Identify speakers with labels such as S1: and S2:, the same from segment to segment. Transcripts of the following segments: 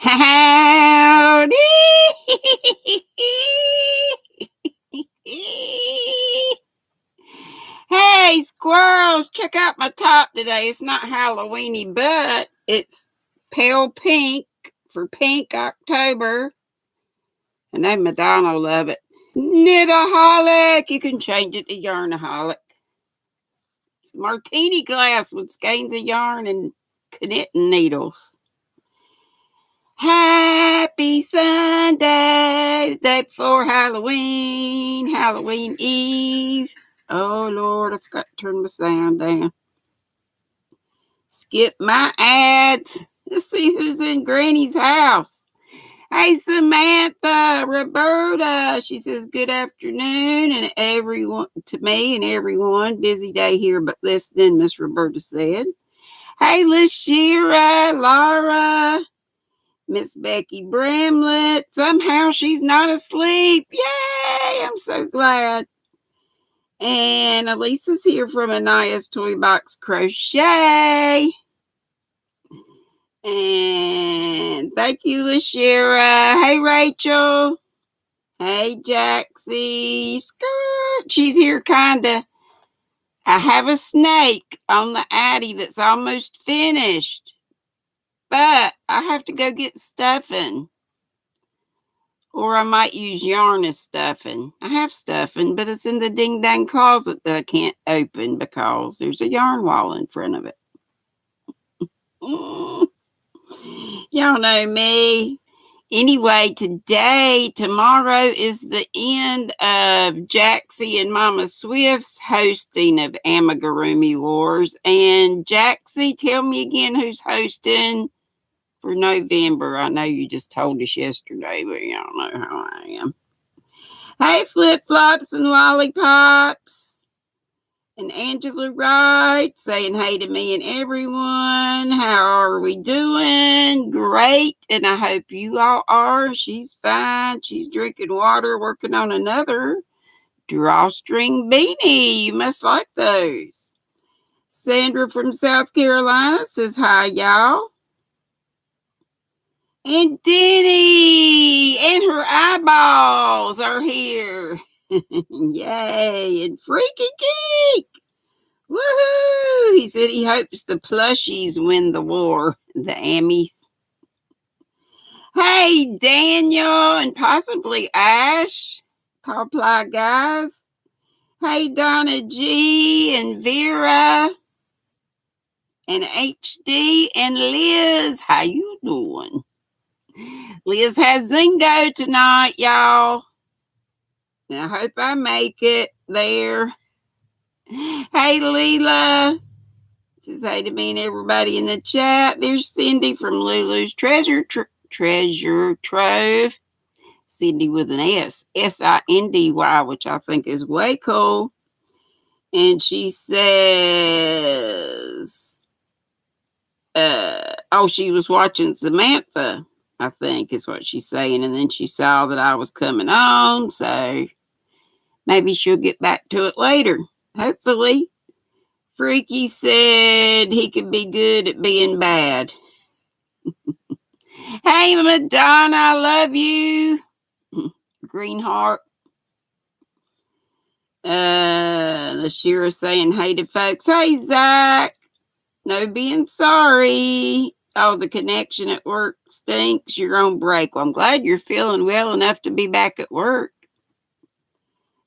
S1: Howdy! Hey, squirrels, check out my top today. It's not Halloweeny, but it's pale pink for Pink October. And they Madonna love it. Knitaholic. You can change it to Yarnaholic. It's a martini glass with skeins of yarn and knitting needles. Happy Sunday, the day before Halloween, Halloween Eve. Oh, Lord, I forgot to turn my sound down. Skip my ads. Let's see who's in Granny's house. Hey, Samantha, Roberta. She says, good afternoon, and everyone, to me and everyone. Busy day here, but listening, Miss Roberta said. Hey, Lashira, Laura. Miss Becky Bramlett. Somehow she's not asleep. Yay! I'm so glad. And Elisa's here from Anaya's Toy Box Crochet. And thank you, Lashira. Hey, Rachel. Hey, Jaxie. Skirt. She's here kinda. I have a snake on the Addy that's almost finished. But I have to go get stuffing. Or I might use yarn as stuffing. I have stuffing, but it's in the ding-dang closet that I can't open because there's a yarn wall in front of it. Y'all know me. Anyway, tomorrow is the end of Jaxie and Mama Swift's hosting of Amigurumi Wars. And Jaxie, tell me again who's hosting for November. I know you just told us yesterday, but y'all know how I am. Hey, Flip Flops and Lollipops. And Angela Wright saying hey to me and everyone. How are we doing? Great. And I hope you all are. She's fine. She's drinking water, working on another drawstring beanie. You must like those. Sandra from South Carolina says hi, y'all. And Deni and her eyeballs are here. Yay. And Freaky Geek. Woohoo. He said he hopes the plushies win the war. The Ammies. Hey, Daniel and possibly Ash. Paw Ply guys. Hey, Donna G and Vera. And HD and Liz. How you doing? Liz has Zingo tonight, y'all. And I hope I make it there. Hey, Leela. Says hey to me and everybody in the chat. There's Cindy from Lulu's Treasure Trove. Cindy with an S. Sindy, which I think is way cool. And she says, she was watching Samantha, I think is what she's saying. And then she saw that I was coming on. So maybe she'll get back to it later. Hopefully. Freaky said he could be good at being bad. Hey, Madonna, I love you. Green heart. The Shira saying hey to folks. Hey, Zach. No being sorry. Oh, the connection at work stinks. You're on break. Well, I'm glad you're feeling well enough to be back at work.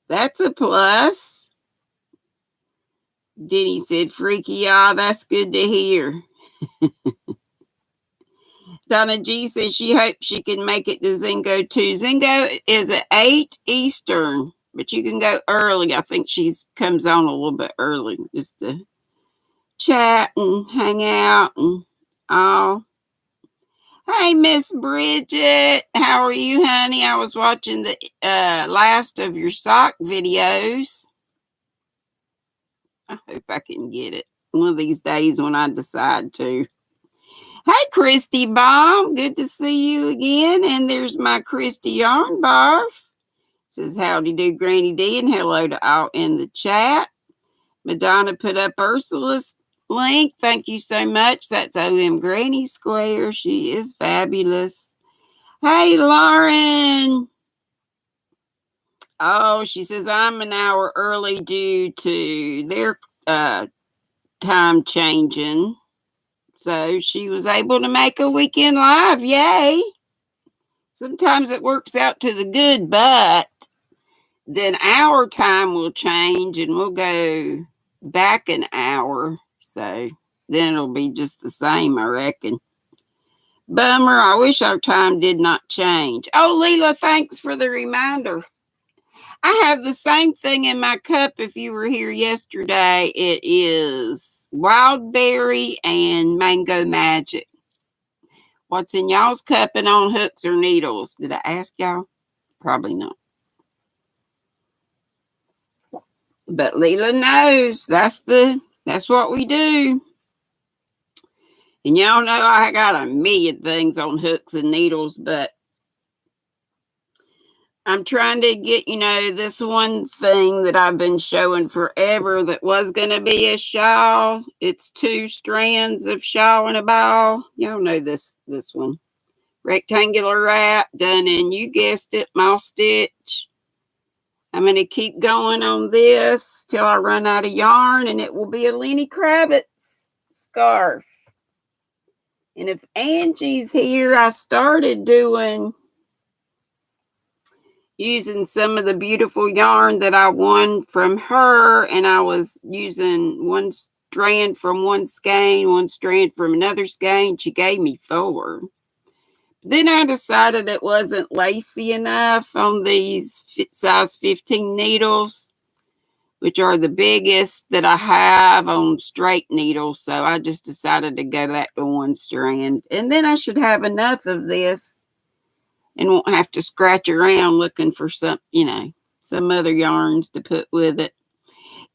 S1: That's a plus. Deni said, freaky, y'all. That's good to hear. Donna G says she hopes she can make it to Zingo too. Zingo is at 8 Eastern, but you can go early. I think she comes on a little bit early just to chat and hang out and all. Hey, Miss Bridget. How are you, honey? I was watching the last of your sock videos. I hope I can get it one of these days when I decide to. Hey, Christy Baum. Good to see you again. And there's my Christy Yarn Barf. Says, howdy do, GrannyDee, and hello to all in the chat. Madonna put up Ursula's link. Thank you so much. That's OM Granny Square. She is fabulous. Hey, Lauren. Oh, she says, I'm an hour early due to their time changing. So she was able to make a weekend live. Yay. Sometimes it works out to the good, but then our time will change and we'll go back an hour. So then it'll be just the same, I reckon. Bummer. I wish our time did not change. Oh, Leela, thanks for the reminder. I have the same thing in my cup if you were here yesterday. It is wild berry and mango magic. What's in y'all's cup and on hooks or needles? Did I ask y'all? Probably not. But Leela knows that's what we do. And y'all know I got a million things on hooks and needles, but I'm trying to get, this one thing that I've been showing forever that was going to be a shawl. It's 2 strands of shawl and a ball. Y'all know this one. Rectangular wrap done in, you guessed it, moss stitch. I'm going to keep going on this till I run out of yarn, and it will be a Lenny Kravitz scarf. And if Angie's here, I started using some of the beautiful yarn that I won from her, and I was using one strand from one skein, one strand from another skein. She gave me 4. Then I decided it wasn't lacy enough on these size 15 needles, which are the biggest that I have on straight needles. So I just decided to go back to 1 strand. And then I should have enough of this and won't have to scratch around looking for some other yarns to put with it.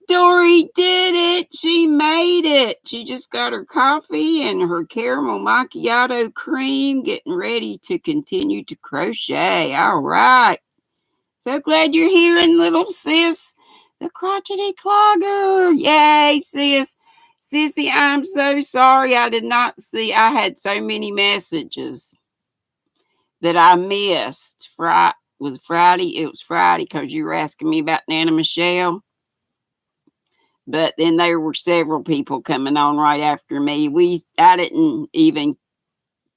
S1: Dory did it. She made it. She just got her coffee and her caramel macchiato cream, getting ready to continue to crochet. All right. So glad you're here, and little sis, the crotchety clogger. Yay, sis. Sissy, I'm so sorry I did not see. I had so many messages that I missed. It was Friday because you were asking me about Nana Michelle. But then there were several people coming on right after me. I didn't even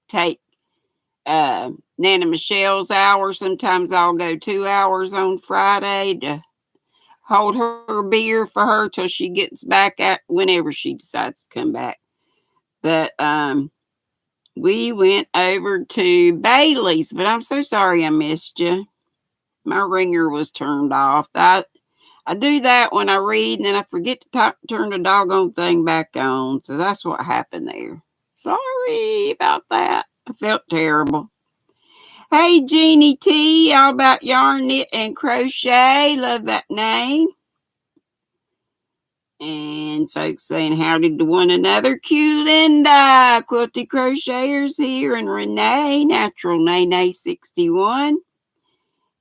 S1: take Nana Michelle's hour. Sometimes I'll go 2 hours on Friday to hold her beer for her till she gets back whenever she decides to come back. But we went over to Bailey's, but I'm so sorry I missed you. My ringer was turned off. I do that when I read, and then I forget to turn the doggone thing back on. So that's what happened there. Sorry about that. I felt terrible. Hey, Jeannie T, all about yarn, knit, and crochet. Love that name. And folks saying howdy to one another. Q Linda, Quilty Crocheters here, and Renee, Natural Nene 61.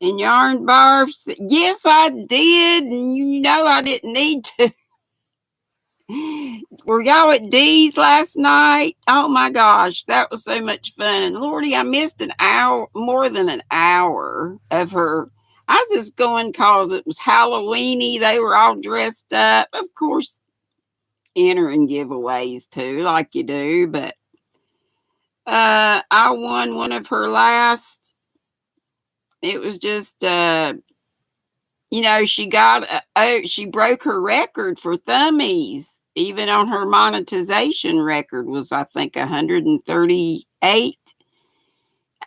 S1: And Yarn Barbs, yes, I did. And I didn't need to. Were y'all at Dee's last night? Oh my gosh, that was so much fun. And Lordy, I missed an hour, more than an hour of her. I was just going because it was Halloweeny. They were all dressed up. Of course, entering giveaways too, like you do. But I won one of her last. It was just, she broke her record for thummies. Even on her monetization record was, I think, 138.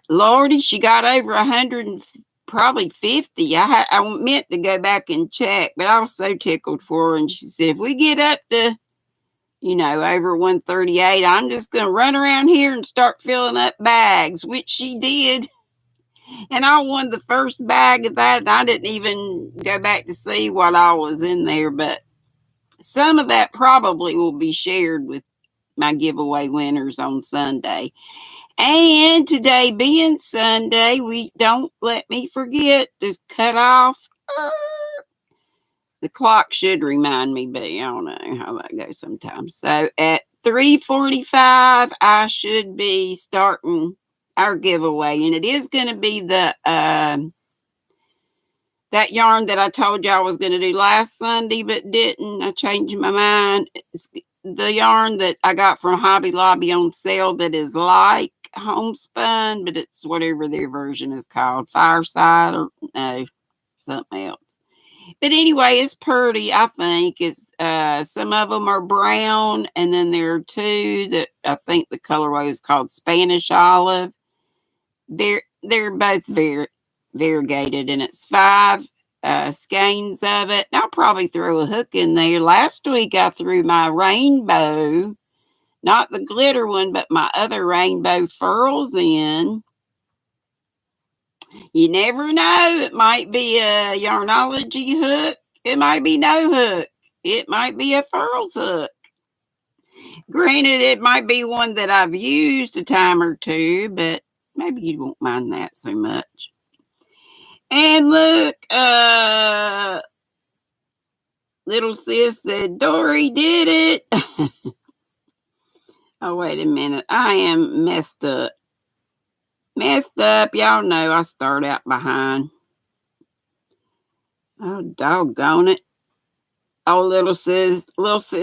S1: Lordy, she got over 100 and probably 50. I meant to go back and check, but I was so tickled for her. And she said, if we get up to, over 138, I'm just going to run around here and start filling up bags, which she did. And I won the first bag of that. And I didn't even go back to see what all was in there. But some of that probably will be shared with my giveaway winners on Sunday. And today being Sunday, don't let me forget to cut off The clock should remind me, but I don't know how that goes sometimes. So at 3:45, I should be starting our giveaway, and it is going to be the that yarn that I told you I was going to do last Sunday, but didn't. I changed my mind. It's the yarn that I got from Hobby Lobby on sale that is like homespun, but it's whatever their version is called, Fireside or no, something else. But anyway, it's pretty, I think. It's some of them are brown, and then there are two that I think the colorway is called Spanish Olive. They're both variegated, and it's 5 skeins of it. And I'll probably throw a hook in there. Last week I threw my rainbow, not the glitter one, but my other rainbow furls in. You never know. It might be a Yarnology hook. It might be no hook. It might be a furls hook. Granted, it might be one that I've used a time or two, but maybe you won't mind that so much. And look, little sis said, Dory did it. Oh, wait a minute. I am messed up. Y'all know I start out behind. Oh, doggone it. Oh, little sis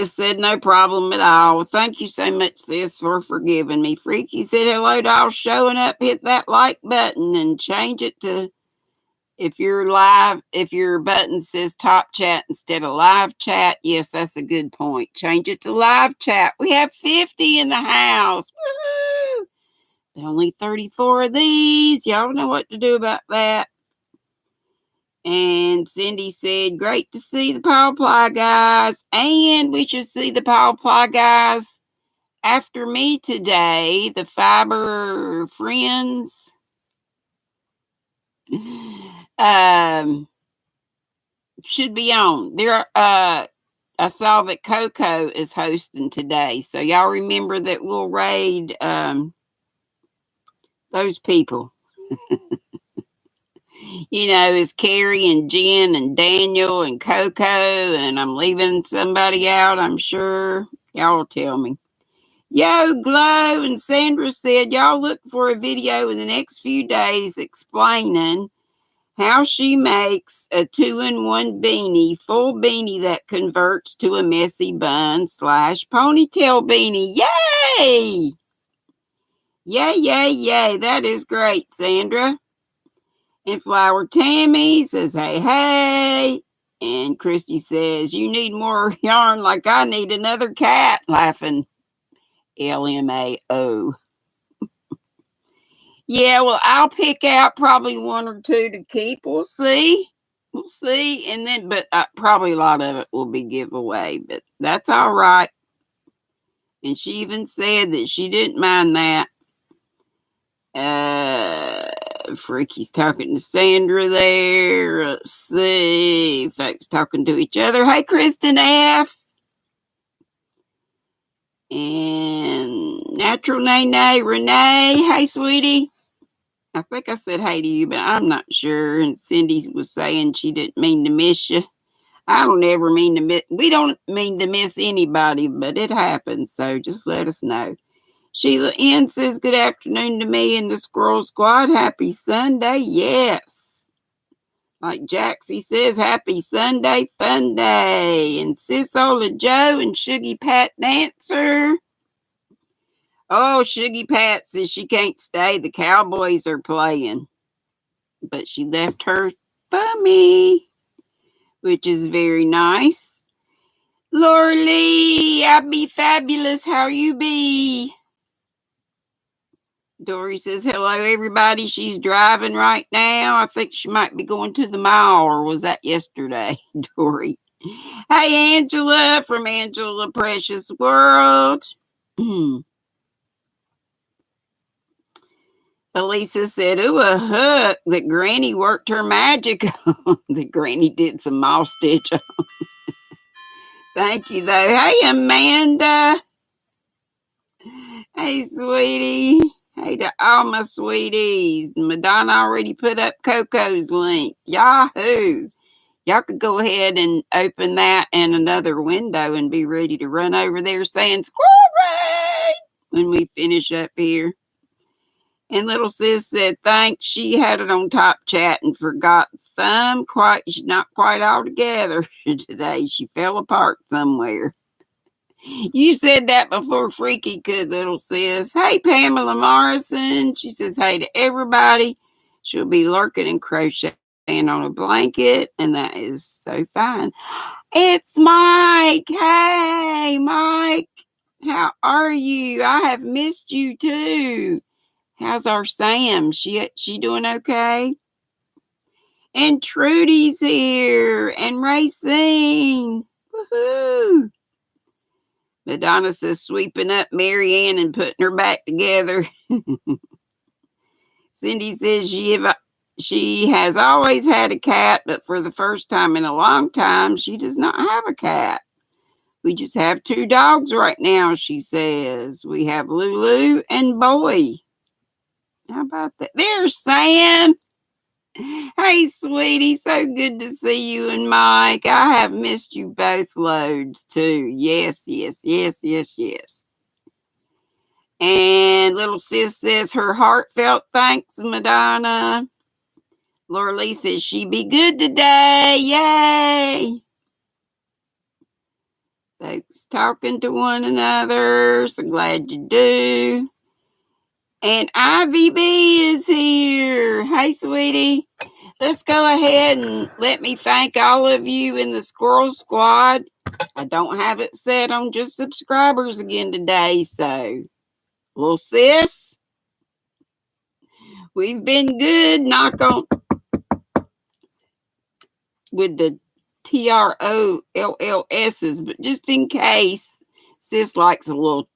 S1: said, no problem at all. Thank you so much, sis, for forgiving me. Freaky said, hello to all showing up. Hit that like button and change it to, if you're live, if your button says top chat instead of live chat. Yes, that's a good point. Change it to live chat. We have 50 in the house. Woohoo! Only 34 of these. Y'all know what to do about that. And Cindy said, great to see the Power Ply guys. And we should see the Power Ply guys after me today. The Fiber Friends. Should be on. I saw that Coco is hosting today. So y'all remember that we'll raid those people. You know, it's Carrie and Jen and Daniel and Coco, and I'm leaving somebody out, I'm sure. Y'all tell me. Yo, Glow and Sandra said, y'all look for a video in the next few days explaining how she makes a 2-in-1 beanie, full beanie that converts to a messy bun / ponytail beanie. Yay! Yay, yay, yay. That is great, Sandra. And Flower Tammy says, hey, hey. And Christy says, you need more yarn like I need another cat. Laughing. LMAO. Yeah, well, I'll pick out probably 1 or 2 to keep. We'll see. And then, but probably a lot of it will be giveaway, but that's all right. And she even said that she didn't mind that. Freaky's talking to Sandra there. Let's see. Folks talking to each other. Hey, Kristen F. And Natural Nay Renee. Hey, sweetie. I think I said hey to you, but I'm not sure. And Cindy was saying she didn't mean to miss you. I don't ever mean to miss. We don't mean to miss anybody, but it happens. So just let us know. Sheila N says, good afternoon to me and the Squirrel Squad. Happy Sunday. Yes. Like Jaxie says, happy Sunday, fun day. And Sis Ola Joe and Shuggy Pat Dancer. Oh, Shuggy Pat says she can't stay. The Cowboys are playing. But she left her bummy, which is very nice. Laura Lee, I be fabulous. How you be? Dory says, hello, everybody. She's driving right now. I think she might be going to the mall, or was that yesterday, Dory? Hey, Angela from Angela Precious World. Elisa said, ooh, a hook that Granny worked her magic on. That Granny did some moss stitch on. Thank you, though. Hey, Amanda. Hey, sweetie. Hey to all my sweeties. Madonna already put up Coco's link. Yahoo. Y'all could go ahead and open that and another window and be ready to run over there saying squirrel raid when we finish up here. And little sis said thanks. She had it on top chat and forgot thumb. Not quite all together today. She fell apart somewhere. You said that before Freaky could, little sis. Hey, Pamela Morrison. She says hey to everybody. She'll be lurking and crocheting on a blanket, and that is so fine. It's Mike. Hey, Mike. How are you? I have missed you too. How's our Sam? She doing okay? And Trudy's here. And Racine. Woohoo. Madonna says sweeping up Marianne and putting her back together. Cindy says she has always had a cat, but for the first time in a long time, she does not have a cat. We just have 2 dogs right now, she says. We have Lulu and Boy. How about that? There's Sam. Hey, sweetie. So good to see you and Mike. I have missed you both loads, too. Yes. And little sis says her heartfelt thanks, Madonna. Laura Lee says she be good today. Yay. Folks talking to one another. So glad you do. And Ivy B is here. Hey, sweetie. Let's go ahead and let me thank all of you in the Squirrel Squad. I don't have it set on just subscribers again today, so little sis, we've been good. Knock on with the TROLLS's, but just in case, sis likes a little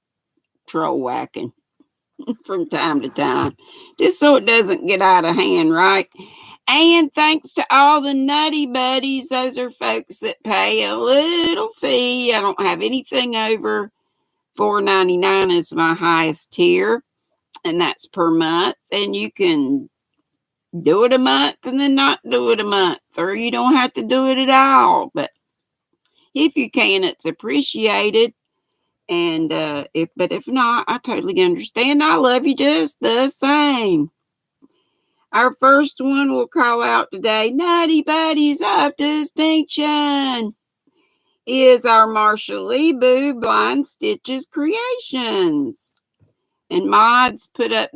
S1: troll whacking from time to time, just so it doesn't get out of hand, right? And thanks to all the nutty buddies. Those are folks that pay a little fee. I don't have anything over $4.99 is my highest tier, and that's per month. And you can do it a month and then not do it a month, or you don't have to do it at all. But if you can, it's appreciated. And if not, I totally understand. I love you just the same. Our first one we'll call out today, Nutty Buddies of Distinction, is our Marsha Lee Boo Blind Stitches Creations. And mods put up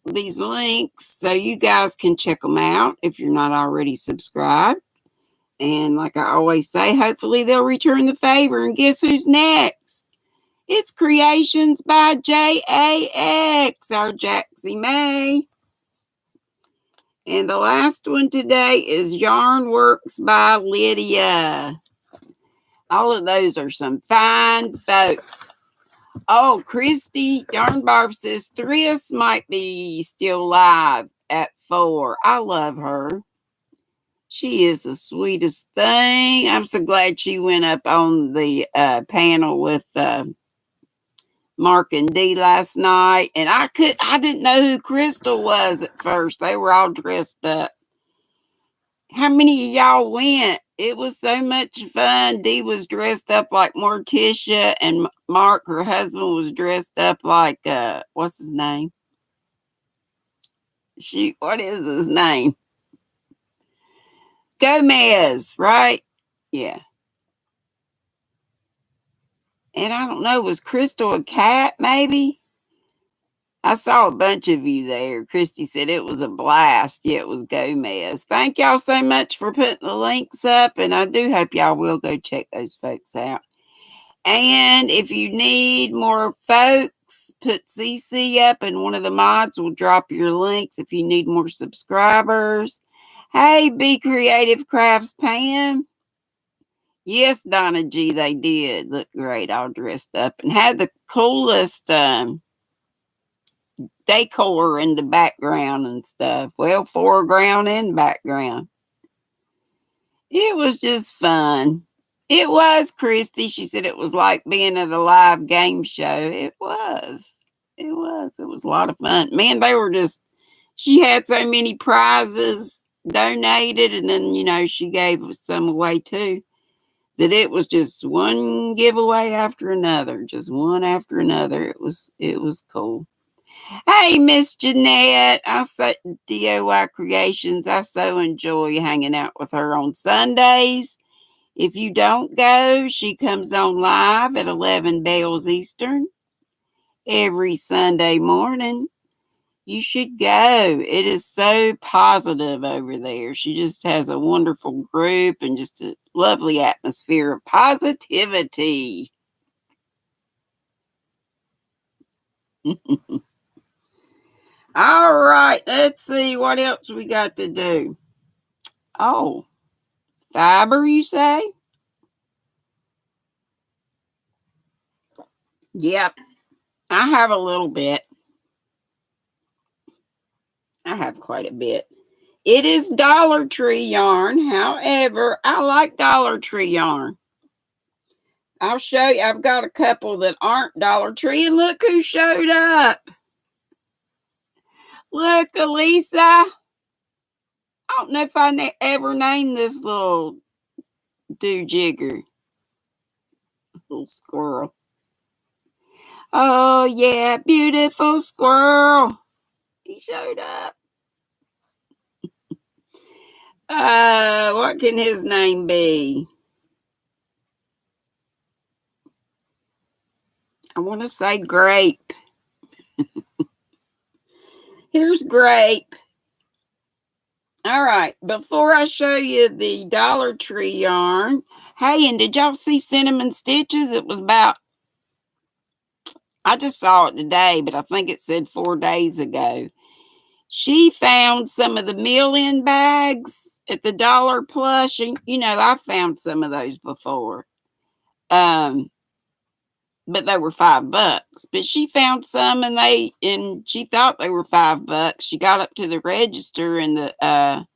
S1: these links so you guys can check them out if you're not already subscribed. And like I always say, hopefully they'll return the favor. And guess who's next? It's Creations by JAX, our Jaxie May. And the last one today is Yarn Works by Lydia. All of those are some fine folks. Oh, Christy Yarnbarf says Thriss might be still live at 4. I love her. She is the sweetest thing. I'm so glad she went up on the panel with Mark and Dee last night, and I didn't know who Crystal was at first. They were all dressed up. How many of y'all went? It was so much fun. Dee was dressed up like Morticia, and Mark, her husband, was dressed up like what's his name? Shoot, what is his name? Gomez, right? Yeah. And I don't know, was Crystal a cat, maybe? I saw a bunch of you there. Christy said it was a blast. Yeah, it was Gomez. Thank y'all so much for putting the links up, and I do hope y'all will go check those folks out. And if you need more folks, put CC up, and one of the mods will drop your links if you need more subscribers. Hey, Be Creative Crafts Pam. Yes, Donna G, they did look great, all dressed up, and had the coolest decor in the background and stuff. Well, foreground and background. It was just fun. It was, Christy. She said it was like being at a live game show. It was. It was a lot of fun. Man, they were just, she had so many prizes donated, and then, she gave some away too. That it was just one giveaway after another, just one after another. It was cool. Hey, Miss Jeanette, I say DIY Creations. I so enjoy hanging out with her on Sundays. If you don't go, she comes on live at 11 bells Eastern every Sunday morning. You should go. It is so positive over there. She just has a wonderful group and just a lovely atmosphere of positivity. All right, let's see what else we got to do. Oh, fiber, you say? Yep, I have a little bit. I have quite a bit. It is Dollar Tree yarn. However, I like Dollar Tree yarn. I'll show you. I've got a couple that aren't Dollar Tree, and look who showed up. Look, Elisa. I don't know if I ever named this little do-jigger. Little squirrel. Oh, yeah, beautiful squirrel. He showed up. What can his name be? I want to say Grape. Here's Grape. All right, before I show you the Dollar Tree yarn, hey, and did y'all see Cinnamon Stitches? It was about, I just saw it today, but I think it said 4 days ago. She found some of the meal-in bags at the Dollar Plus. And, I found some of those before. But they were $5. But she found some, and she thought they were $5. She got up to the register, and the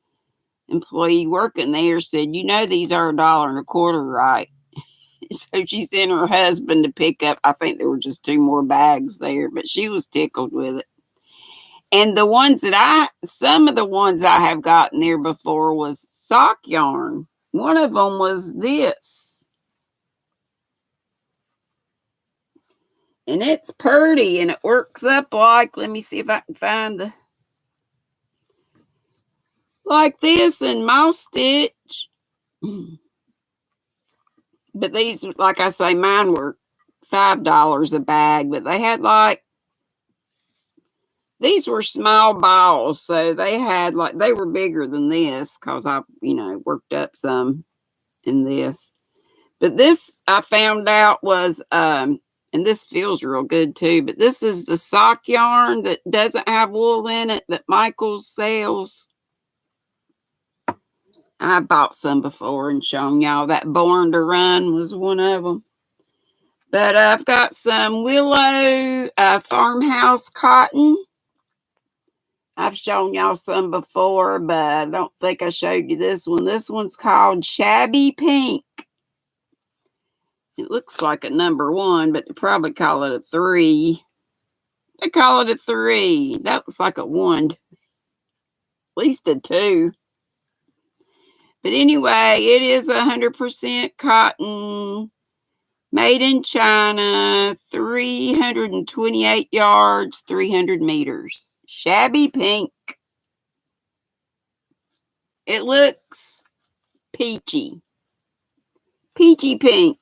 S1: employee working there said, these are $1.25, right? So she sent her husband to pick up. I think there were just 2 more bags there, but she was tickled with it. And some of the ones I have gotten there before was sock yarn. One of them was this. And it's pretty, and it works up let me see if I can find like this in mouse stitch. But these, like I say, mine were $5 a bag, but they had these were small balls, so they were bigger than this because I, worked up some in this. But this I found out was, and this feels real good too, but this is the sock yarn that doesn't have wool in it that Michaels sells. I bought some before and shown y'all. That Born to Run was one of them. But I've got some Willow farmhouse cotton. I've shown y'all some before, but I don't think I showed you this one. This one's called Shabby Pink. It looks like a number 1, but they probably call it a 3. They call it a 3. That looks like a 1. At least a 2. But anyway, it is 100% cotton, made in China, 328 yards, 300 meters. Shabby Pink. It looks peachy. Peachy pink.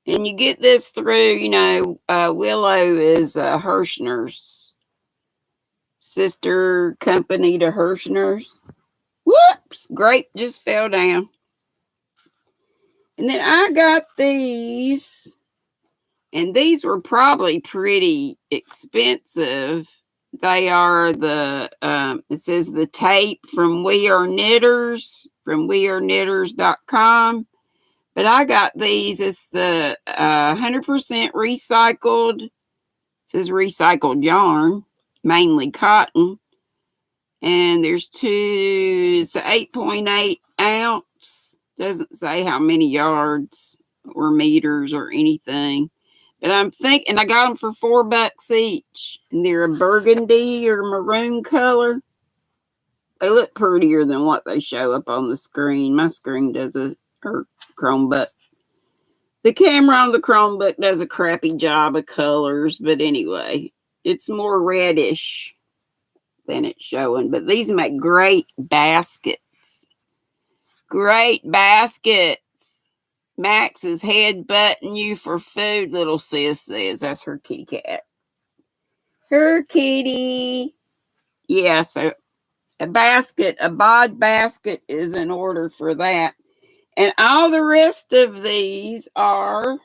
S1: And you get this through, Willow is Hirschner's sister company to Hirschner's. Whoops, Grape just fell down. And then I got these, and these were probably pretty expensive. They are it says the tape from We Are Knitters, from weareknitters.com. But I got these. It's the 100% recycled. It says recycled yarn, mainly cotton. And there's it's an 8.8 ounce. Doesn't say how many yards or meters or anything. But I'm thinking, I got them for $4 each. And they're a burgundy or maroon color. They look prettier than what they show up on the screen. My screen does or Chromebook. The camera on the Chromebook does a crappy job of colors, but anyway, it's more reddish than it's showing. But these make great baskets. Great baskets. Max is headbutting you for food, little sis says. That's her kitty cat. Her kitty. Yeah, so a bod basket is in order for that. And all the rest of these are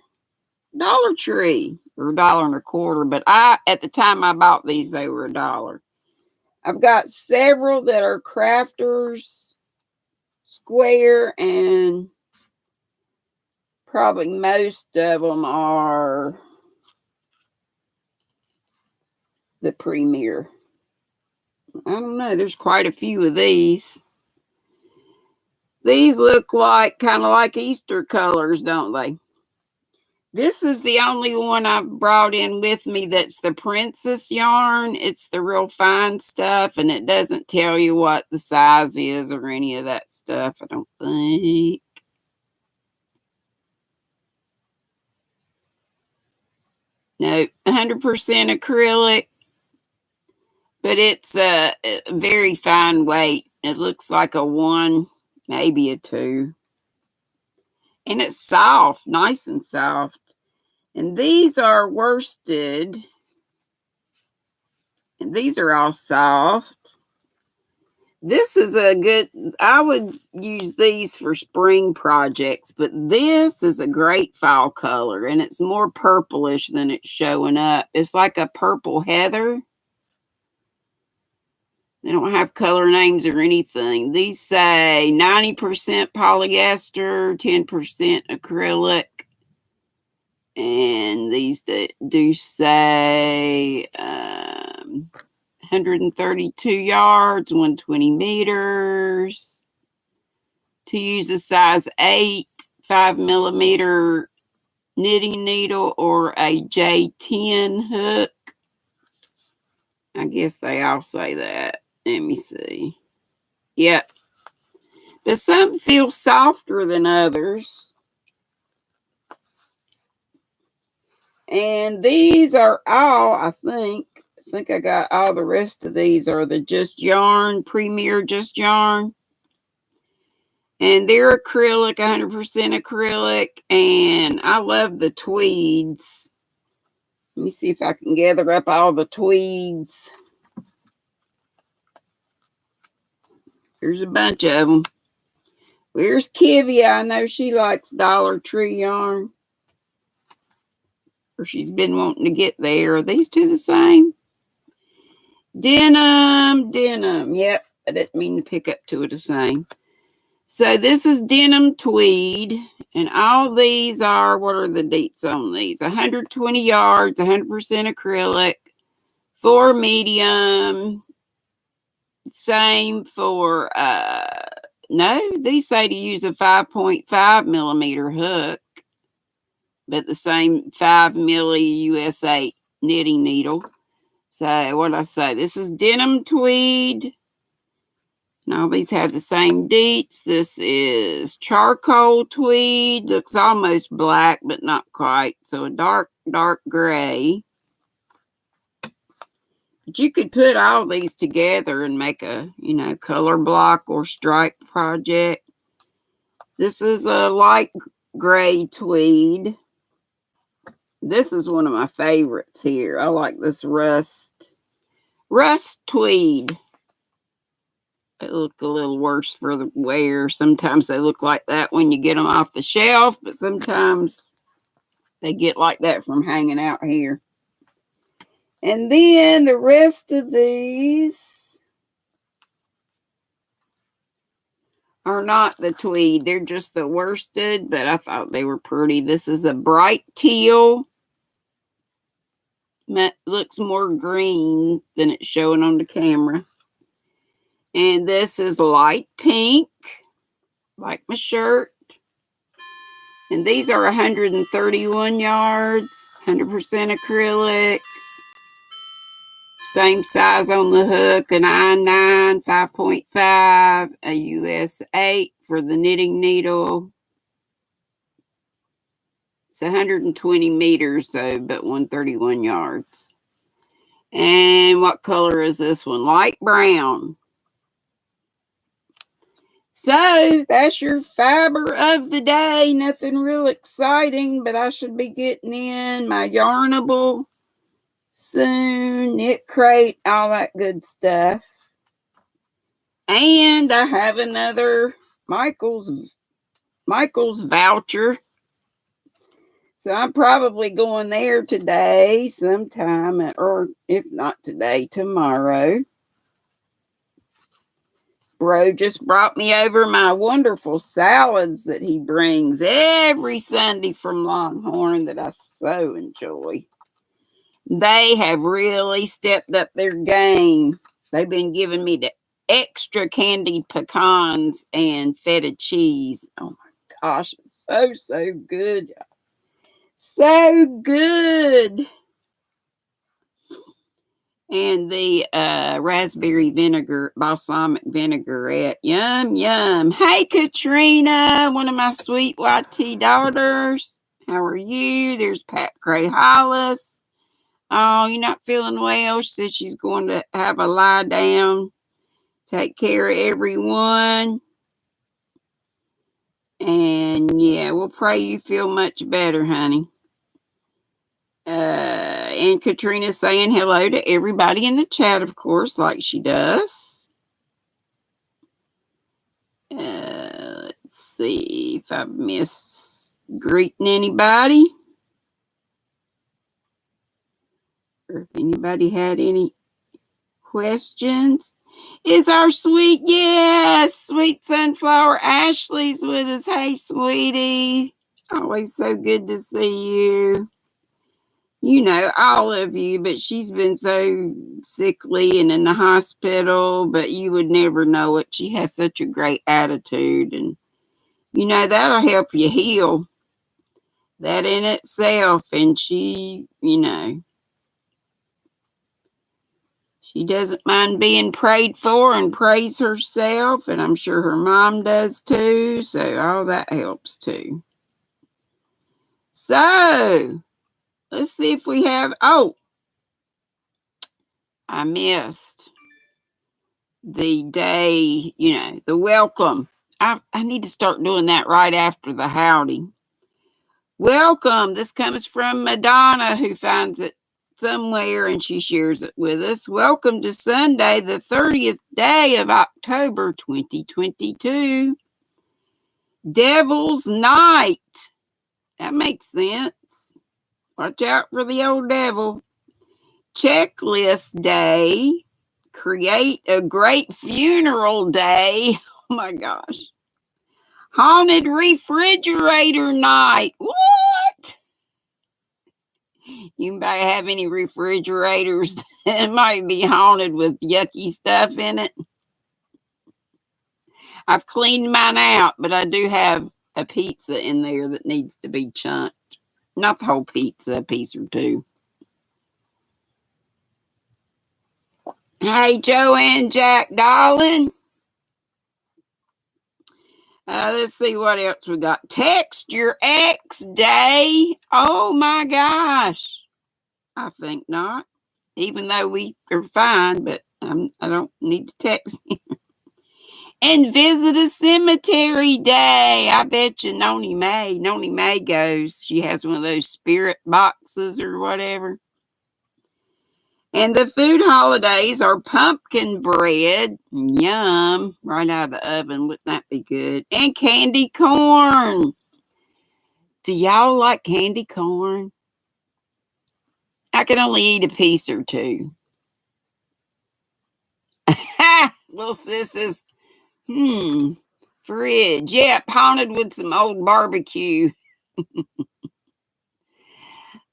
S1: Dollar Tree or $1.25. But at the time I bought these, they were $1. I've got several that are crafters, square, and probably most of them are the Premier. I don't know. There's quite a few of these. These look like kind of like Easter colors, don't they? This is the only one I've brought in with me that's the Princess yarn. It's the real fine stuff, and it doesn't tell you what the size is or any of that stuff, I don't think. No, 100% acrylic, but it's a very fine weight. It looks like a 1, maybe a 2. And it's soft, nice and soft. And these are worsted. And these are all soft. This is a good, I would use these for spring projects, but this is a great fall color, and it's more purplish than it's showing up. It's like a purple heather. They don't have color names or anything. These say 90% polyester, 10% acrylic. And these do say 132 yards, 120 meters. To use a size 8, 5mm knitting needle or a J10 hook. I guess they all say that. Let me see. Yep. But some feel softer than others. And these are all, I think I got all the rest of these are the Just Yarn, Premier Just Yarn. And they're acrylic, 100% acrylic. And I love the tweeds. Let me see if I can gather up all the tweeds. There's a bunch of them. Where's Kivia? I know she likes Dollar Tree yarn. Or she's been wanting to get there. Are these two the same? Denim. Yep, I didn't mean to pick up two of the same. So this is denim tweed. And all these are, what are the dates on these? 120 yards, 100% acrylic, 4 medium. Same for, no, these say to use a 5.5mm hook, but the same 5mm USA knitting needle. So what did I say? This is denim tweed. And all these have the same deets. This is charcoal tweed. Looks almost black, but not quite. So a dark gray. But you could put all these together and make a, color block or stripe project. This is a light gray tweed. This is one of my favorites here. I like this rust tweed. They look a little worse for the wear. Sometimes they look like that when you get them off the shelf, but sometimes they get like that from hanging out here. And then the rest of these are not the tweed. They're just the worsted, but I thought they were pretty. This is a bright teal. It looks more green than it's showing on the camera. And this is light pink, like my shirt. And these are 131 yards, 100% acrylic. Same size on the hook, an I-9 5.5, a US 8 for the knitting needle. It's 120 meters though, but 131 yards. And what color is this one? Light brown. So that's your fiber of the day. Nothing real exciting, but I should be getting in my Yarnable soon, knit crate, all that good stuff. And I have another Michael's voucher. So I'm probably going there today sometime, or if not today, tomorrow. Bro just brought me over my wonderful salads that he brings every Sunday from Longhorn that I so enjoy. They have really stepped up their game. They've been giving me the extra candied pecans and feta cheese. Oh my gosh, it's so good. So good. And the raspberry vinegar, balsamic vinaigrette. Yum, yum. Hey, Katrina, one of my sweet YT daughters. How are you? There's Pat Gray Hollis. Oh, you're not feeling well? She says she's going to have a lie down. Take care of everyone. And yeah, we'll pray you feel much better, honey. And Katrina's saying hello to everybody in the chat, of course, like she does. Let's see if I've missed greeting anybody. Or if anybody had any questions. Is our sweet sunflower Ashley's with us. Hey, sweetie. Always so good to see you. You know, all of you, but she's been so sickly and in the hospital, but you would never know it. She has such a great attitude, and you know, that'll help you heal. That in itself, and she, you know, she doesn't mind being prayed for and prays herself, and I'm sure her mom does too, so all that helps too. So, let's see if we have, I missed the day, you know, the welcome. I need to start doing that right after the howdy. Welcome. This comes from Madonna, who finds it somewhere and she shares it with us. Welcome to Sunday, the 30th day of October 2022. Devil's Night. That makes sense. Watch out for the old devil. Checklist day. Create a great funeral day. Oh my gosh. Haunted refrigerator night. What? You might have any refrigerators that might be haunted with yucky stuff in it. I've cleaned mine out, but I do have a pizza in there that needs to be chunked. Not the whole pizza, a piece or two. Hey, Joanne, Jack, darling. Let's see what else we got. Text your ex day. Oh my gosh. I think not. Even though we are fine, but I don't need to text him. And visit a cemetery day. I bet you Noni May goes. She has one of those spirit boxes or whatever. And the food holidays are pumpkin bread. Yum. Right out of the oven. Wouldn't that be good? And candy corn. Do y'all like candy corn? I can only eat a piece or two. Little sis fridge. Yeah, haunted with some old barbecue.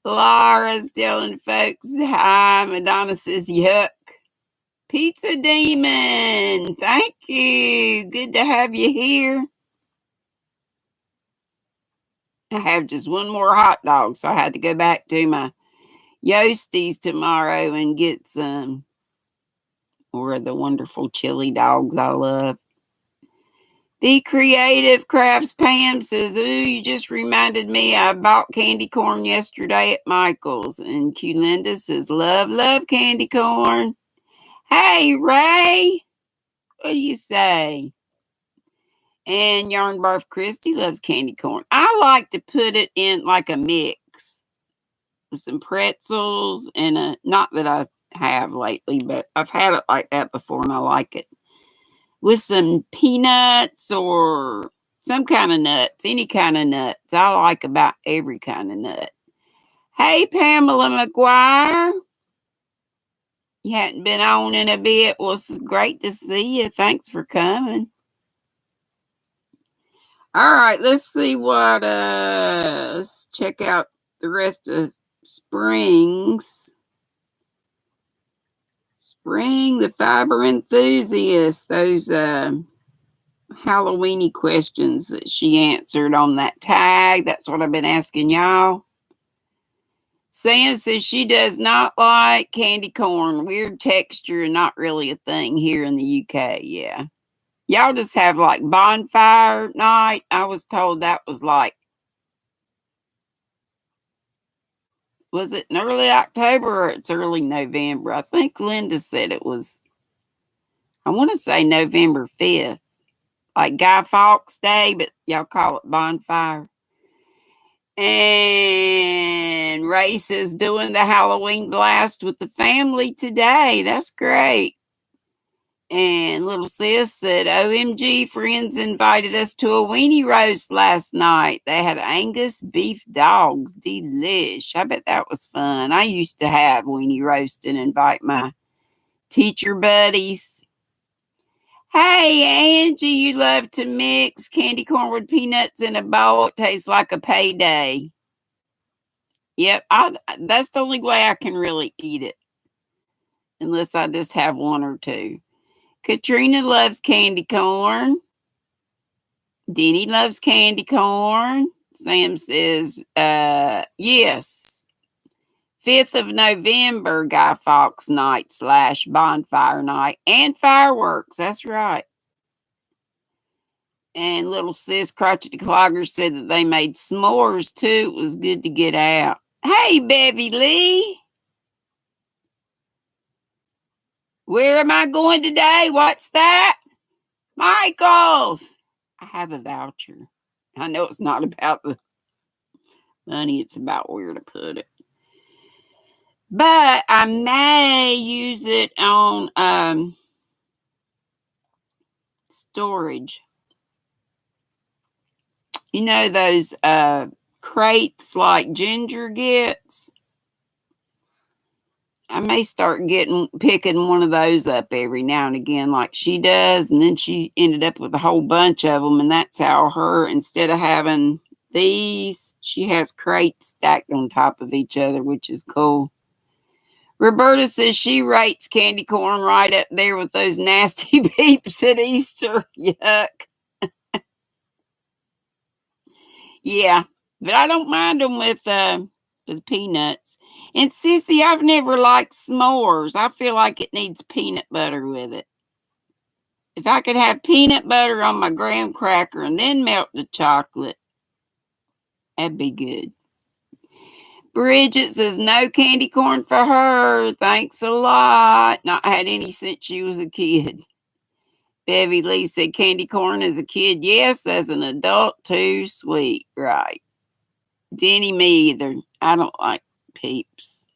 S1: Laura's telling folks hi. Madonna says yuck. Pizza Demon, thank you. Good to have you here. I have just one more hot dog, so I had to go back to my Yoastie's tomorrow and get some more of the wonderful chili dogs I love. The Creative Crafts Pam says, ooh, you just reminded me I bought candy corn yesterday at Michael's. And Q Linda says, love, love candy corn. Hey, Ray, what do you say? And Yarn Barf Christy loves candy corn. I like to put it in like a mix with some pretzels and not that I have lately, but I've had it like that before and I like it. With some peanuts or some kind of nuts, any kind of nuts. I like about every kind of nut. Hey, Pamela McGuire. You hadn't been on in a bit. Well, it's great to see you. Thanks for coming. All right, let's see what, let's check out the rest of Spring, the fiber enthusiast, those Halloweeny questions that she answered on that tag. That's what I've been asking y'all. Sam says she does not like candy corn. Weird texture and not really a thing here in the UK. Yeah. Y'all just have like bonfire night. I was told that was like, was it in early October or it's early November? I think Linda said it was, I want to say November 5th. Like Guy Fawkes Day, but y'all call it bonfire. And Race is doing the Halloween blast with the family today. That's great. And little sis said, OMG, friends invited us to a weenie roast last night. They had Angus beef dogs. Delish. I bet that was fun. I used to have weenie roast and invite my teacher buddies. Hey, Angie, you love to mix candy corn with peanuts in a bowl. It tastes like a payday. Yep, that's the only way I can really eat it. Unless I just have one or two. Katrina loves candy corn. Deni loves candy corn. Sam says, yes. 5th of November, Guy Fawkes night / bonfire night. And fireworks, that's right. And little sis Crotchety Clogger said that they made s'mores too. It was good to get out. Hey, Bevy Lee. Where am I going today? What's that? Michael's. I have a voucher. I know it's not about the money. It's about where to put it. But I may use it on storage. You know those crates like Ginger gets? I may start picking one of those up every now and again like she does. And then she ended up with a whole bunch of them. And that's how instead of having these, she has crates stacked on top of each other, which is cool. Roberta says she rates candy corn right up there with those nasty peeps at Easter. Yuck. Yeah, but I don't mind them with peanuts. And Sissy, I've never liked s'mores. I feel like it needs peanut butter with it. If I could have peanut butter on my graham cracker and then melt the chocolate, that'd be good. Bridget says no candy corn for her. Thanks a lot. Not had any since she was a kid. Bevy Lee said candy corn as a kid. Yes, as an adult, too sweet. Right. Deni, me either. I don't like peeps.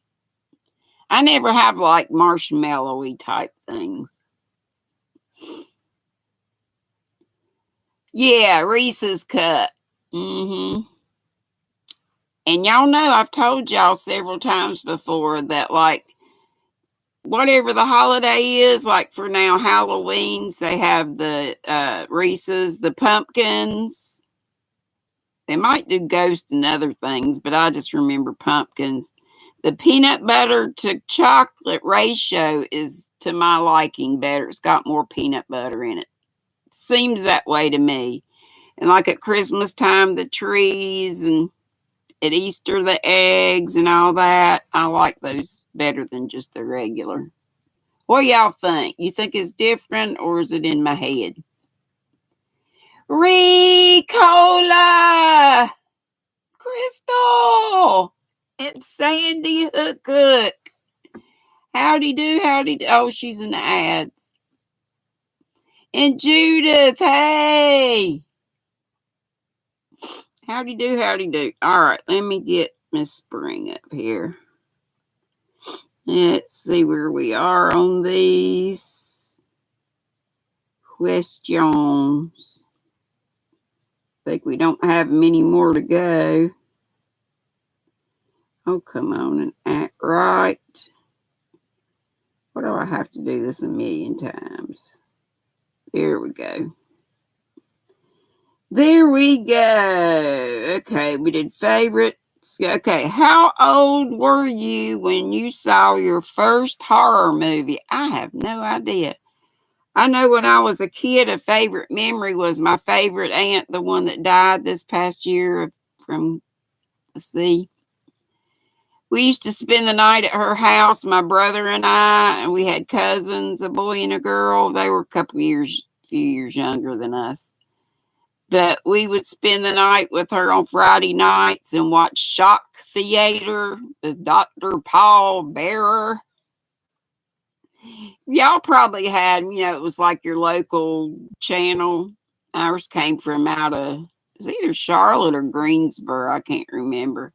S1: I never have like marshmallowy type things. Yeah, Reese's Cup. And y'all know I've told y'all several times before that like whatever the holiday is, like for now Halloween's, they have the Reese's, the pumpkins. They might do ghost and other things, but I just remember pumpkins. The peanut butter to chocolate ratio is to my liking better. It's got more peanut butter in it. Seems that way to me. And like at Christmas time, the trees and at Easter, the eggs and all that. I like those better than just the regular. What do y'all think? You think it's different or is it in my head? Ricola! Crystal! And Sandy Hook. Howdy do, howdy do. Oh, she's in the ads. And Judith, hey! Howdy do, howdy do. All right, let me get Miss Spring up here. Let's see where we are on these questions. I think we don't have many more to go. Oh, come on and act right. What do I have to do this a million times? There we go. There we go. Okay, we did favorites. Okay, how old were you when you saw your first horror movie? I have no idea. I know when I was a kid, a favorite memory was my favorite aunt, the one that died this past year from the sea. We used to spend the night at her house, my brother and I, and we had cousins, a boy and a girl. They were a few years younger than us. But we would spend the night with her on Friday nights and watch Shock Theater with Dr. Paul Bearer. Y'all probably had, it was like your local channel. Ours came from out of, it was either Charlotte or Greensboro. I can't remember.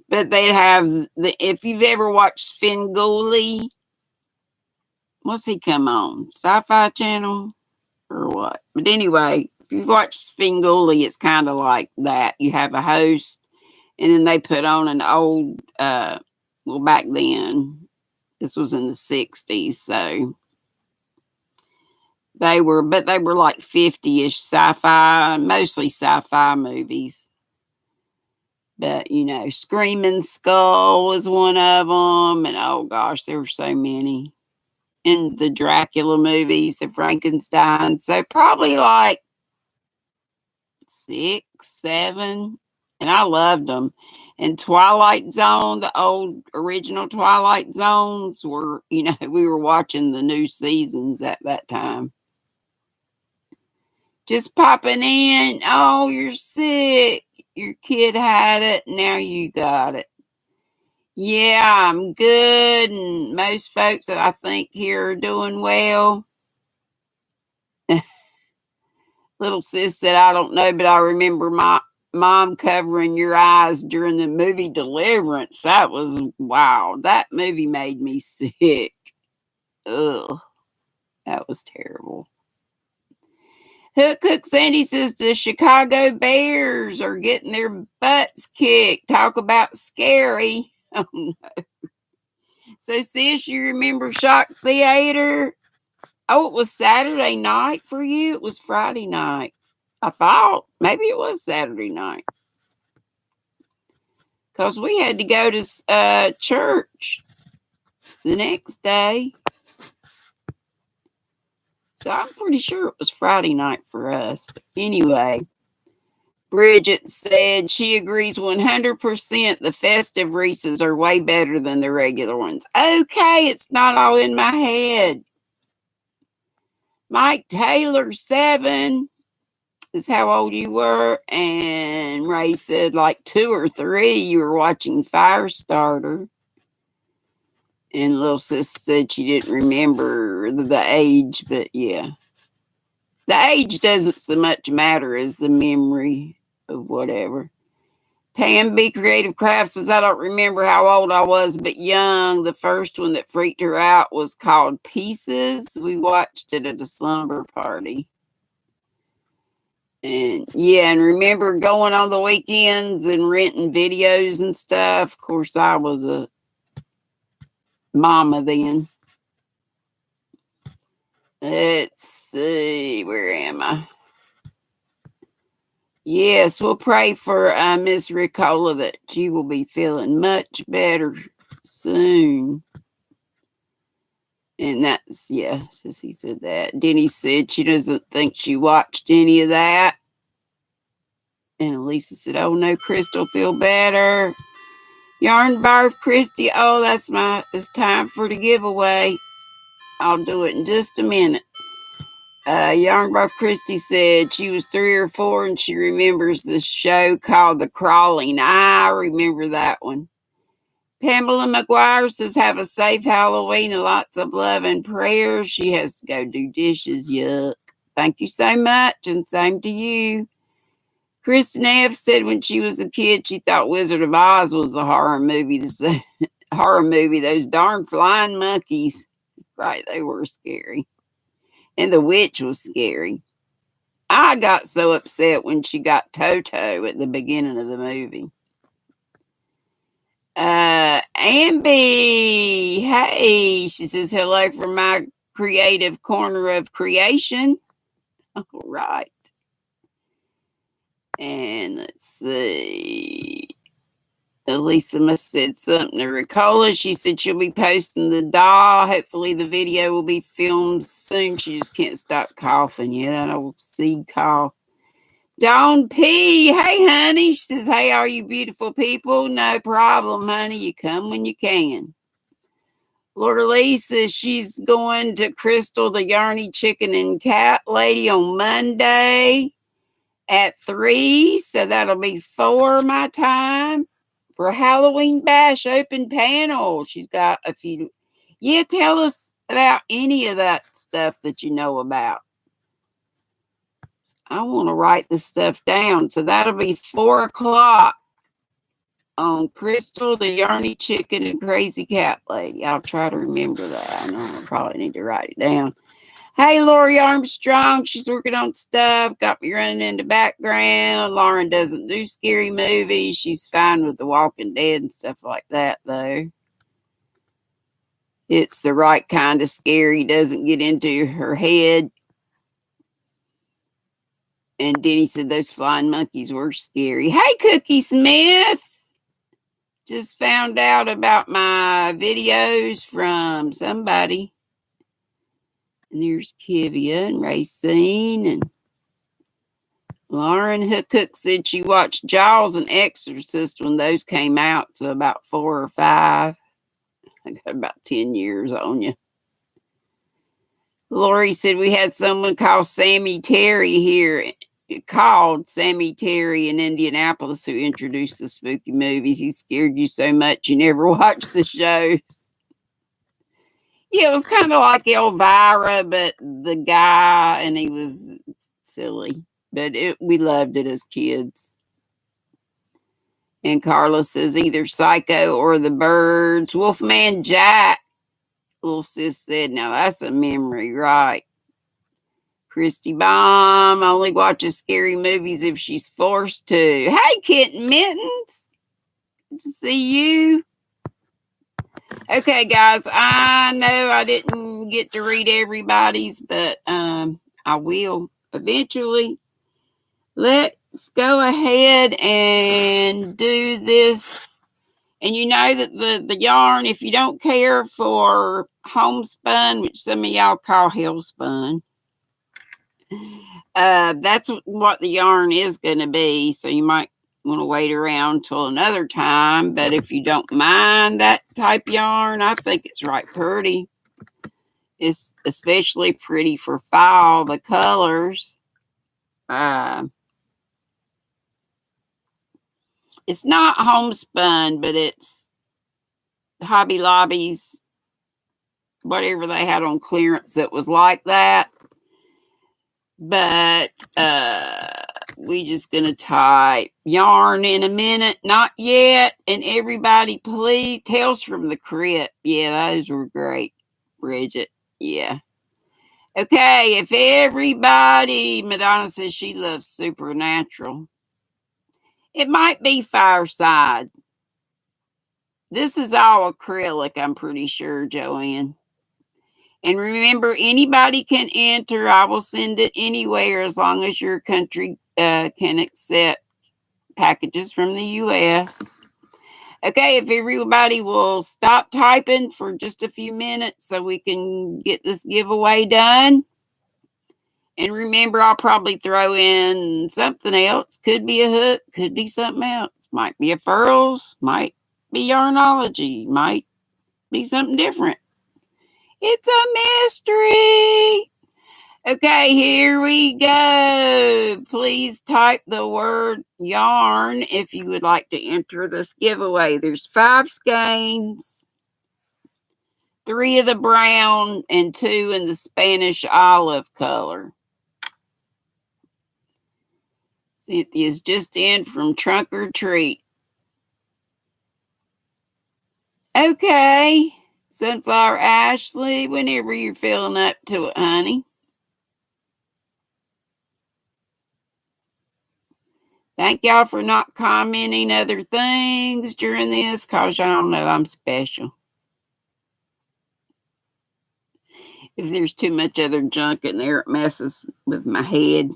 S1: But they'd have, if you've ever watched Svengoolie, what's he come on? Sci-Fi Channel or what? But anyway, if you've watched Svengoolie, it's kind of like that. You have a host, and then they put on an old, back then, this was in the 60s, so they were like 50-ish sci-fi, mostly sci-fi movies. But, Screaming Skull was one of them, and oh gosh, there were so many. And the Dracula movies, the Frankenstein, so probably like 6, 7, and I loved them. And Twilight Zone, the old original Twilight Zones were, we were watching the new seasons at that time. Just popping in. Oh, you're sick. Your kid had it. Now you got it. Yeah, I'm good. And most folks that I think here are doing well. Little sis said, I don't know, but I remember my mom covering your eyes during the movie Deliverance. That was, wow. That movie made me sick. Ugh. That was terrible. Hook Sandy says the Chicago Bears are getting their butts kicked. Talk about scary. Oh, no. So, sis, you remember Shock Theater? Oh, it was Saturday night for you? It was Friday night. I thought maybe it was Saturday night. Because we had to go to church the next day. So I'm pretty sure it was Friday night for us. But anyway, Bridget said she agrees 100% the festive Reese's are way better than the regular ones. Okay, it's not all in my head. Mike Taylor, 7 is how old you were. And Ray said like 2 or 3 you were watching Firestarter. And little sis said she didn't remember the age, but yeah. The age doesn't so much matter as the memory of whatever. Pam B. Creative Crafts says, I don't remember how old I was, but young. The first one that freaked her out was called Pieces. We watched it at a slumber party. And yeah, and remember going on the weekends and renting videos and stuff. Of course, I was a mama then. Let's see, where am I? Yes, we'll pray for Miss Ricola that she will be feeling much better soon. And that's, yeah, since he said that. Deni said she doesn't think she watched any of that. And Lisa said, oh no, Crystal, feel better. Yarn Barf Christy, oh, it's time for the giveaway. I'll do it in just a minute. Yarn Barf Christy said she was 3 or 4 and she remembers the show called The Crawling. I remember that one. Pamela McGuire says, have a safe Halloween and lots of love and prayers. She has to go do dishes. Yuck. Thank you so much, and same to you. Kristen F. said when she was a kid, she thought Wizard of Oz was a horror movie. Those darn flying monkeys. Right, they were scary. And the witch was scary. I got so upset when she got Toto at the beginning of the movie. Ambi, hey, she says hello from my creative corner of creation. All right. And let's see. Elisa must have said something to Ricola. She said she'll be posting the doll. Hopefully the video will be filmed soon. She just can't stop coughing. Yeah, that old seed cough. Dawn P. Hey, honey. She says, hey, are you beautiful people? No problem, honey. You come when you can. Laura Lee says she's going to Crystal, the Yarny Chicken and Cat Lady on Monday at 3. So that'll be 4 my time for Halloween Bash open panel. She's got a few. Yeah, tell us about any of that stuff that you know about. I want to write this stuff down. So that'll be 4 o'clock on Crystal, the Yarny Chicken and Crazy Cat Lady. I'll try to remember that. I know I probably need to write it down. Hey, Lori Armstrong. She's working on stuff. Got me running in the background. Lauren doesn't do scary movies. She's fine with The Walking Dead and stuff like that, though. It's the right kind of scary. Doesn't get into her head. And Deni said those flying monkeys were scary. Hey, Cookie Smith. Just found out about my videos from somebody. And there's Kivia and Racine. And Lauren Hook said she watched Jaws and Exorcist when those came out. So about 4 or 5. I got about 10 years on you. Lori said we had someone called Sammy Terry here. Called Sammy Terry in Indianapolis who introduced the spooky movies. He scared you so much you never watched the shows. Yeah, it was kind of like Elvira, but the guy, and he was silly. But we loved it as kids. And Carla says either Psycho or The Birds. Wolfman Jack, little sis said, now that's a memory, right? Christy Baum only watches scary movies if she's forced to. Hey, Kitten Mittens. Good to see you. Okay, guys, I know I didn't get to read everybody's, but I will eventually. Let's go ahead and do this. And you know that the yarn, if you don't care for homespun, which some of y'all call hellspun, that's what the yarn is going to be. So you might want to wait around till another time. But if you don't mind that type yarn, I think it's right pretty. It's especially pretty for fall, the colors. It's not homespun, but it's Hobby Lobby's, whatever they had on clearance that was like that. But we just gonna type yarn in a minute. Not yet. And everybody, please, Tales from the Crypt. Yeah, those were great, Bridget. Yeah. Okay, if everybody, Madonna says she loves Supernatural. It might be Fireside. This is all acrylic, I'm pretty sure, Joanne. And remember, anybody can enter. I will send it anywhere as long as your country can accept packages from the U.S. Okay, if everybody will stop typing for just a few minutes so we can get this giveaway done. And remember, I'll probably throw in something else. Could be a hook, could be something else. Might be a furls, might be yarnology, might be something different. It's a mystery. Okay, here we go. Please type the word yarn if you would like to enter this giveaway. There's 5 skeins, 3 of the brown, and 2 in the Spanish olive color. Cynthia's just in from Trunk or Treat. Okay, Sunflower Ashley, whenever you're feeling up to it, honey. Thank y'all for not commenting other things during this, because y'all know I'm special. If there's too much other junk in there, it messes with my head.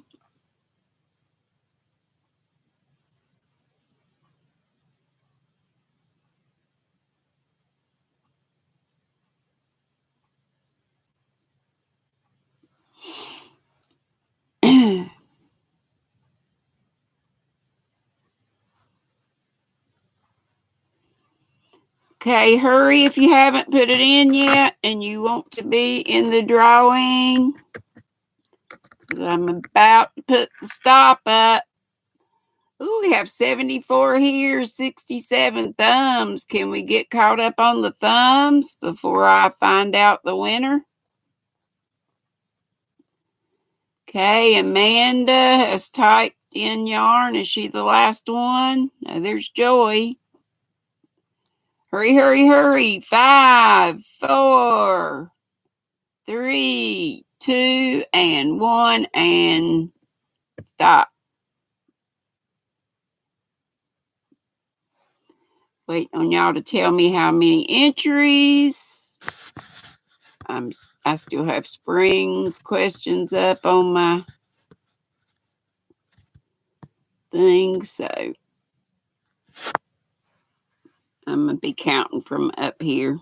S1: Okay, hurry if you haven't put it in yet and you want to be in the drawing. I'm about to put the stop up. Ooh, we have 74 here, 67 thumbs. Can we get caught up on the thumbs before I find out the winner? Okay, Amanda has typed in yarn. Is she the last one? No, there's Joy. Hurry, hurry, hurry. 5, 4, 3, 2, and 1, and stop. Wait on y'all to tell me how many entries. I still have Springs questions up on my thing, so I'm going to be counting from up here.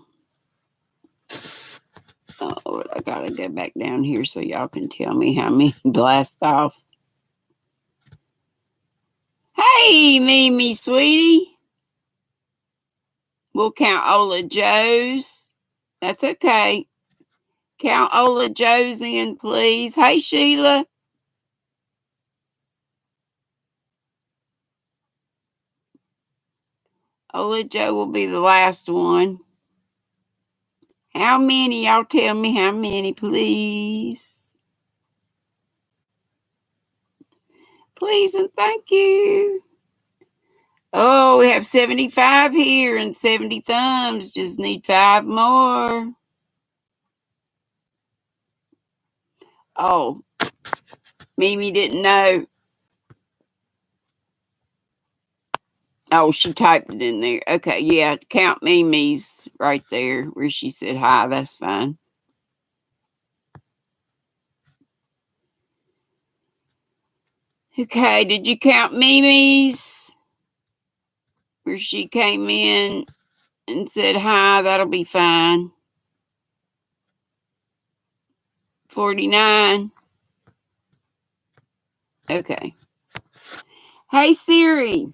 S1: Oh, I got to go back down here so y'all can tell me how many blast off. Hey, Mimi, sweetie. We'll count Ola Joe's. That's okay. Count Ola Joe's in, please. Hey, Sheila. Ola Joe will be the last one. How many? Y'all tell me how many, please. Please and thank you. Oh, we have 75 here and 70 thumbs. Just need 5 more. Oh, Mimi didn't know. Oh, she typed it in there. Okay, yeah, count Mimi's right there where she said hi. That's fine. Okay, did you count Mimi's where she came in and said hi? That'll be fine. 49. Okay. Hey, Siri,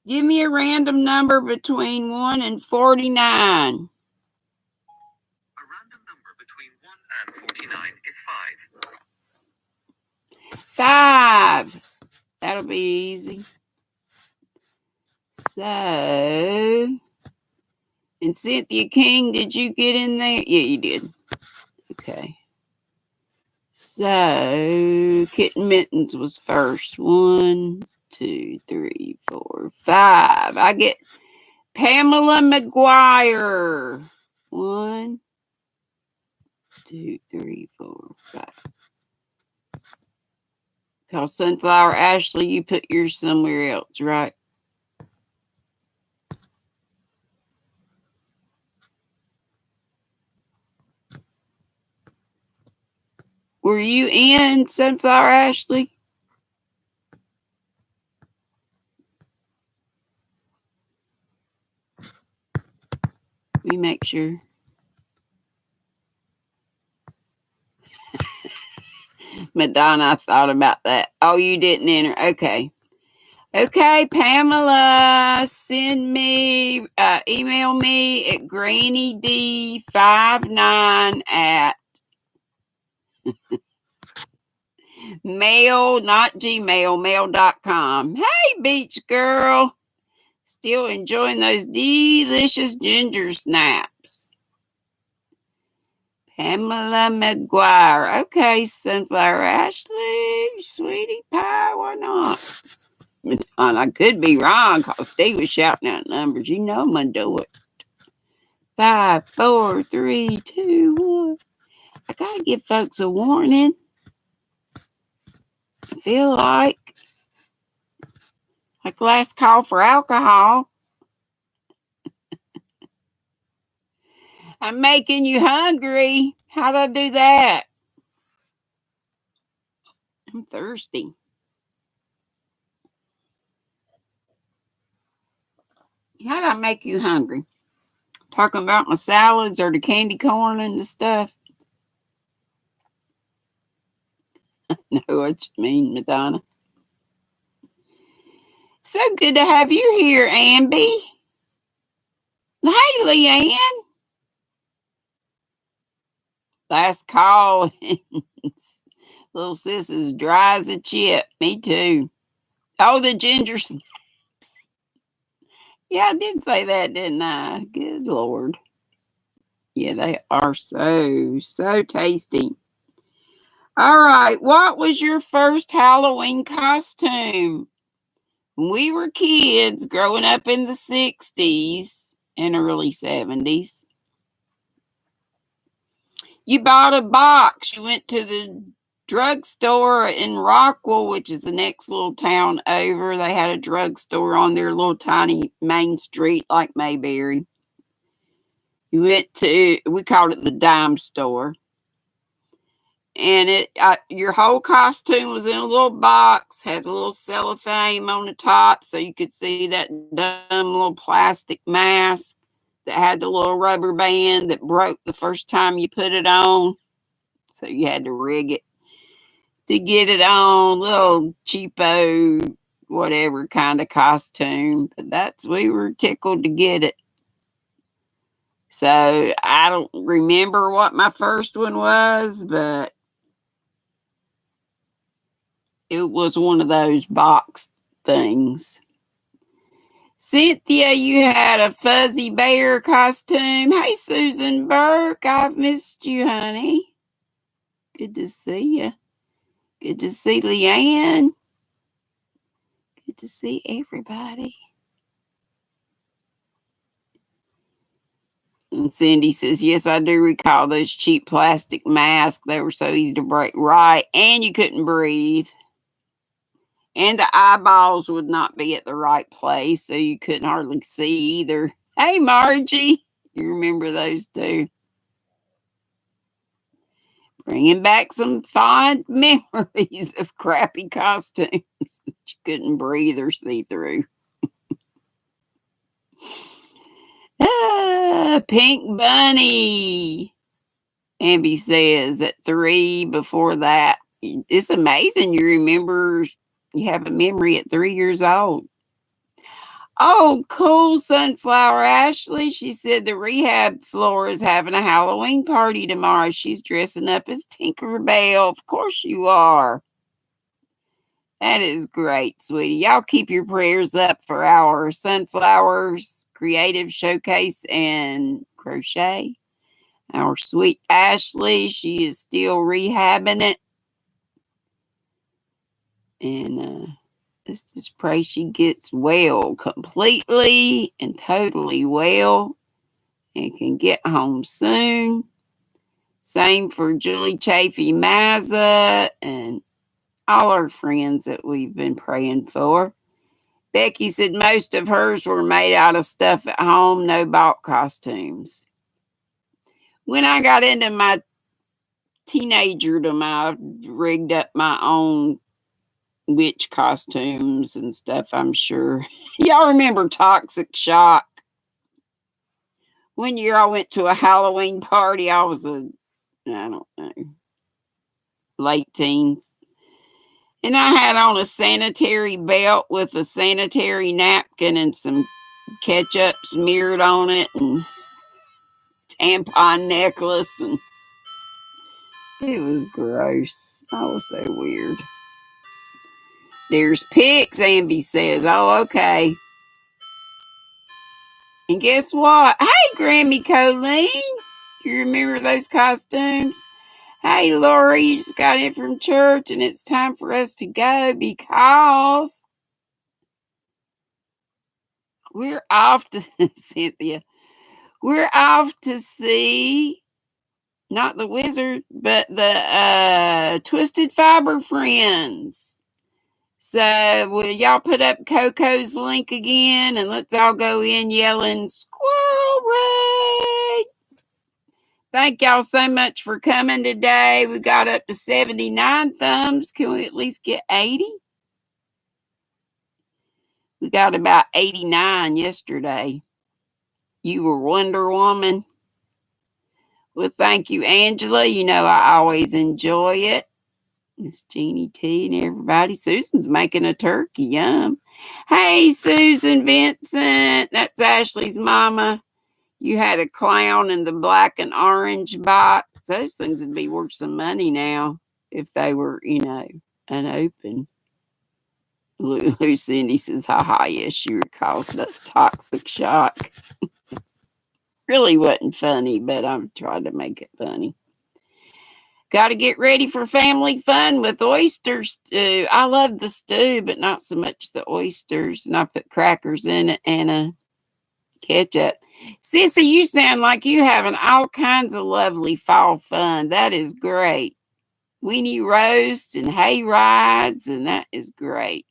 S1: give me a random number between 1 and 49.
S2: A random number between 1 and 49 is 5.
S1: 5. That'll be easy. So, and Cynthia King, did you get in there? Yeah, you did. Okay. So, Kitten Mittens was first. 1, 2, 3, 4, 5. I get Pamela McGuire. 1, 2, 3, 4, 5. Call Sunflower Ashley, you put yours somewhere else, right? Were you in, Sunflower Ashley? Let me make sure. Madonna, I thought about that. Oh, you didn't enter. Okay. Okay, Pamela, email me at GrannyDee59 at mail, not Gmail, mail.com. Hey, beach girl. Still enjoying those delicious ginger snaps. Pamela McGuire. Okay, Sunflower Ashley, sweetie pie, why not? I could be wrong because Dee was shouting out numbers. You know I'm going to do it. 5, 4, 3, 2, 1. I got to give folks a warning. I feel like last call for alcohol. I'm making you hungry. How'd I do that? I'm thirsty. How'd I make you hungry? Talking about my salads or the candy corn and the stuff? I know what you mean, Madonna. So good to have you here, Amby. Hey, Leanne. Last call. Little sis is dry as a chip. Me too. Oh, the ginger snaps. Yeah, I did say that, didn't I? Good Lord. Yeah, they are so tasty. All right. What was your first Halloween costume? When we were kids growing up in the 60s and early 70s, you bought a box. You went to the drugstore in Rockwell, which is the next little town over. They had a drugstore on their little tiny main street like Mayberry. You went to, we called it the dime store. And your whole costume was in a little box, had a little cellophane on the top so you could see that dumb little plastic mask that had the little rubber band that broke the first time you put it on. So you had to rig it to get it on, little cheapo, whatever kind of costume. But we were tickled to get it. So I don't remember what my first one was, but it was one of those box things. Cynthia, you had a fuzzy bear costume. Hey, Susan Burke, I've missed you, honey. Good to see you. Good to see Leanne. Good to see everybody. And Cindy says, yes, I do recall those cheap plastic masks. They were so easy to break. Right, and you couldn't breathe. And the eyeballs would not be at the right place, so you couldn't hardly see either. Hey, Margie. You remember those too? Bringing back some fond memories of crappy costumes that you couldn't breathe or see through. Pink Bunny. Amby says at 3 before that. It's amazing you remember. You have a memory at 3 years old. Oh, cool, Sunflower Ashley. She said the rehab floor is having a Halloween party tomorrow. She's dressing up as Tinkerbell. Of course you are. That is great, sweetie. Y'all keep your prayers up for our Sunflowers Creative Showcase and Crochet. Our sweet Ashley, she is still rehabbing it. And let's just pray she gets well, completely and totally well, and can get home soon. Same for Julie Chafee Mazza and all our friends that we've been praying for. Becky said most of hers were made out of stuff at home, no bought costumes. When I got into my teenagerdom, I rigged up my own witch costumes and stuff, I'm sure. Y'all remember Toxic Shock? One year I went to a Halloween party. I don't know. late teens. And I had on a sanitary belt with a sanitary napkin and some ketchup smeared on it and tampon necklace, and it was gross. I was so weird. There's pics, Amby says. Oh, okay. And guess what? Hey, Grammy Colleen. You remember those costumes? Hey, Lori, you just got in from church and it's time for us to go because we're off to, Cynthia, we're off to see not the wizard, but the Twisted Fiber Friends. So will y'all put up Coco's link again and let's all go in yelling Squirrel Raid. Thank y'all so much for coming today. We got up to 79 thumbs. Can we at least get 80? We got about 89 yesterday. You were Wonder Woman. Well, thank you, Angela. You know I always enjoy it. Miss Jeannie T and everybody. Susan's making a turkey. Yum. Hey, Susan Vincent. That's Ashley's mama. You had a clown in the black and orange box. Those things would be worth some money now if they were, unopened. Lucindy says, haha, yes, you were caused a toxic shock. Really wasn't funny, but I'm trying to make it funny. Got to get ready for family fun with oyster stew. I love the stew, but not so much the oysters. And I put crackers in it and a ketchup. Sissy, you sound like you having all kinds of lovely fall fun. That is great. Weenie roasts and hay rides, and that is great.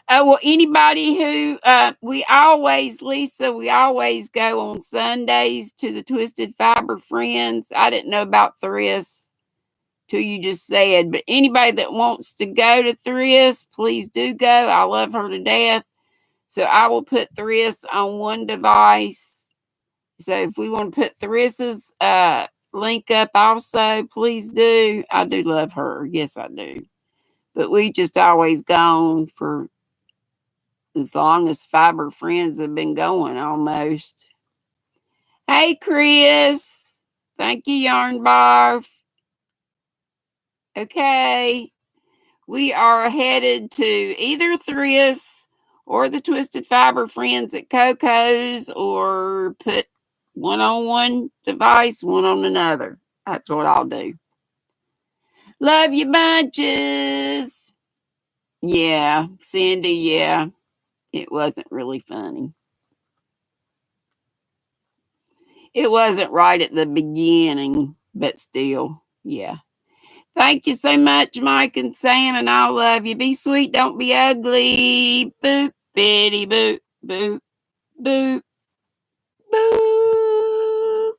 S1: Well, anybody who Lisa, we always go on Sundays to the Twisted Fiber Friends. I didn't know about Thriss till you just said, but anybody that wants to go to Thriss, please do go. I love her to death. So I will put Thriss on one device. So if we want to put Thriss's link up also, please do. I do love her. Yes, I do. But we just always gone for as long as Fiber Friends have been going almost. Hey, Chris. Thank you, Yarn Barf. Okay. We are headed to either Thriss or the Twisted Fiber Friends at Coco's, or put one on one device, one on another. That's what I'll do. Love you bunches. Yeah, Cindy, yeah. It wasn't really funny. It wasn't right at the beginning, but still, yeah. Thank you so much, Mike and Sam, and I love you. Be sweet, don't be ugly. Boop, bitty, boop, boop, boop, boop.